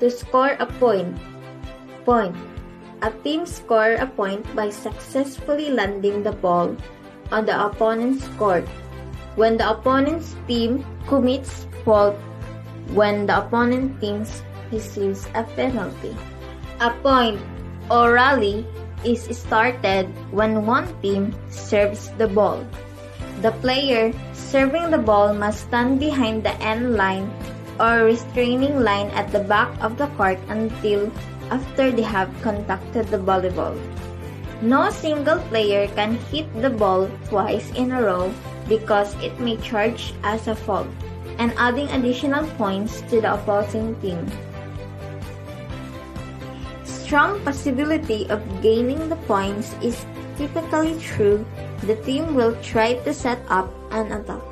To score a point. Point. A team score a point by successfully landing the ball on the opponent's court when the opponent's team commits fault, when the opponent team receives a penalty. A point or rally is started when one team serves the ball. The player serving the ball must stand behind the end line or restraining line at the back of the court until after they have contacted the volleyball. No single player can hit the ball twice in a row because it may charge as a fault and adding additional points to the opposing team. Strong possibility of gaining the points is typically true. The team will try to set up an attack.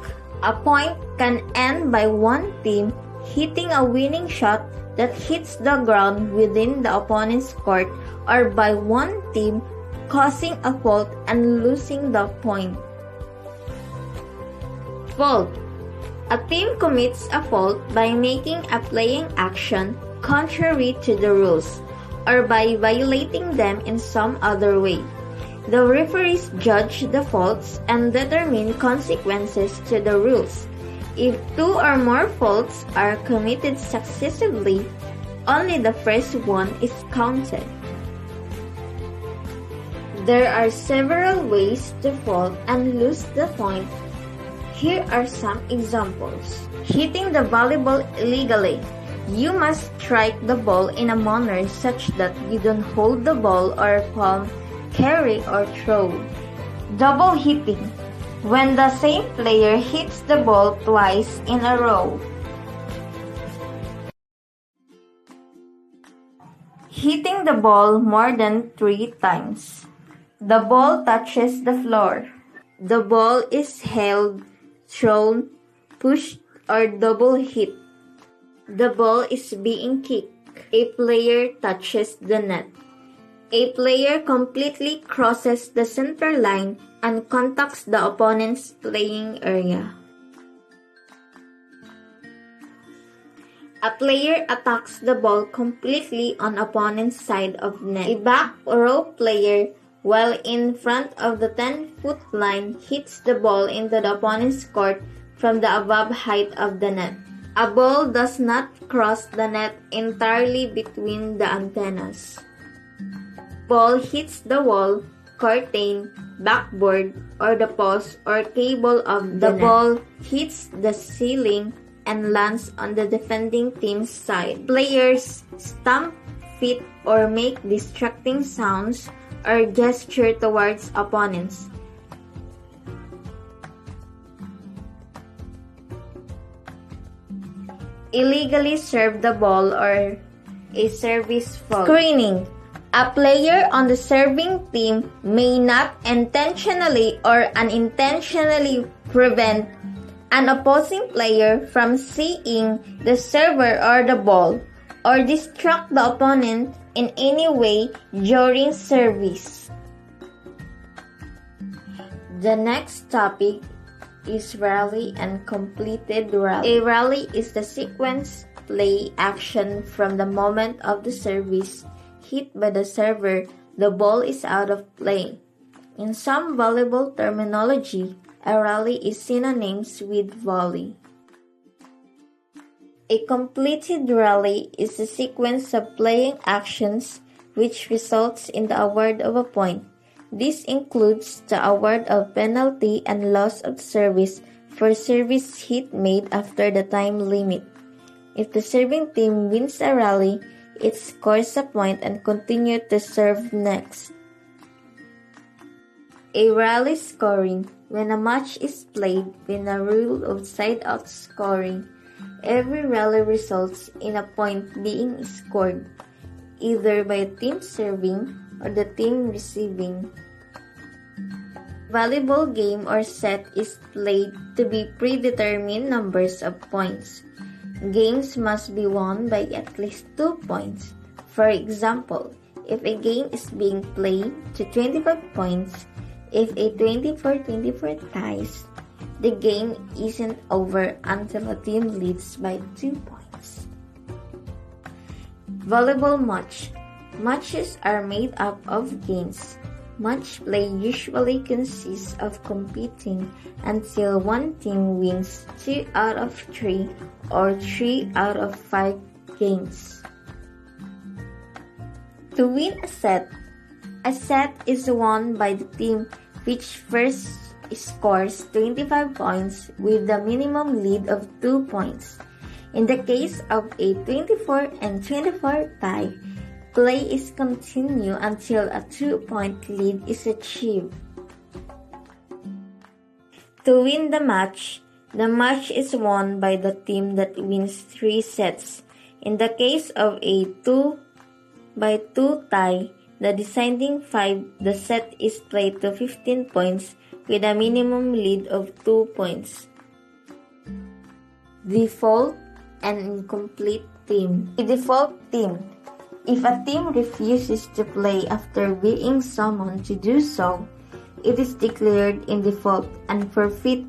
A point can end by one team hitting a winning shot that hits the ground within the opponent's court or by one team causing a fault and losing the point. Fault. A team commits a fault by making a playing action contrary to the rules or by violating them in some other way. The referees judge the faults and determine consequences to the rules. If two or more faults are committed successively, only the first one is counted. There are several ways to fault and lose the point. Here are some examples. Hitting the volleyball illegally. You must strike the ball in a manner such that you don't hold the ball or palm, carry or throw. Double hitting. When the same player hits the ball twice in a row. Hitting the ball more than 3 times. The ball touches the floor. The ball is held, thrown, pushed, or double hit. The ball is being kicked. A player touches the net. A player completely crosses the center line and contacts the opponent's playing area. A player attacks the ball completely on opponent's side of net. A back row player, while in front of the 10-foot line, hits the ball into the opponent's court from the above height of the net. A ball does not cross the net entirely between the antennas. Ball hits the wall, curtain, backboard, or the post or cable of the net. Ball hits the ceiling and lands on the defending team's side. Players stamp feet or make distracting sounds or gesture towards opponents. Illegally serve the ball or a service fault. Screening. A player on the serving team may not intentionally or unintentionally prevent an opposing player from seeing the server or the ball, or distract the opponent in any way during service. The next topic is rally and completed rally. A rally is the sequence play action from the moment of the service hit by the server, the ball is out of play. In some volleyball terminology, a rally is synonymous with volley. A completed rally is a sequence of playing actions which results in the award of a point. This includes the award of penalty and loss of service for service hit made after the time limit. If the serving team wins a rally, it scores a point and continues to serve next. A rally scoring. When a match is played with a rule of side-out scoring, every rally results in a point being scored, either by a team serving or the team receiving. Volleyball game or set is played to be predetermined numbers of points. Games must be won by at least 2 points. For example, if a game is being played to 25 points, if a 24-24 ties, the game isn't over until a team leads by 2 points. Volleyball match. Matches are made up of games. Match play usually consists of competing until one team wins 2 out of 3 or 3 out of 5 games. To win a set is won by the team which first scores 25 points with the minimum lead of 2 points. In the case of a 24 and 24 tie, play is continued until a 2-point lead is achieved. To win the match is won by the team that wins 3 sets. In the case of a 2-2 tie, the deciding 5, the set is played to 15 points with a minimum lead of 2 points. Default and incomplete team. A default team. If a team refuses to play after being summoned to do so, it is declared in default and forfeit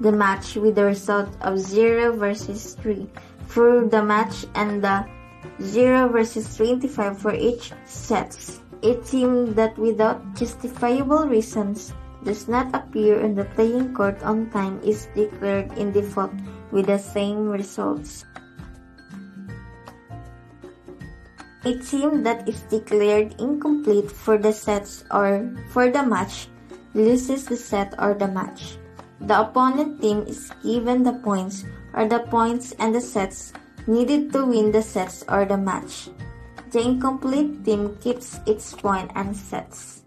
the match with the result of 0 versus 3 for the match and the 0 versus 25 for each sets. A team that without justifiable reasons does not appear on the playing court on time is declared in default with the same results. A team that is declared incomplete for the sets or for the match loses the set or the match. The opponent team is given the points and the sets needed to win the sets or the match. The incomplete team keeps its point and sets.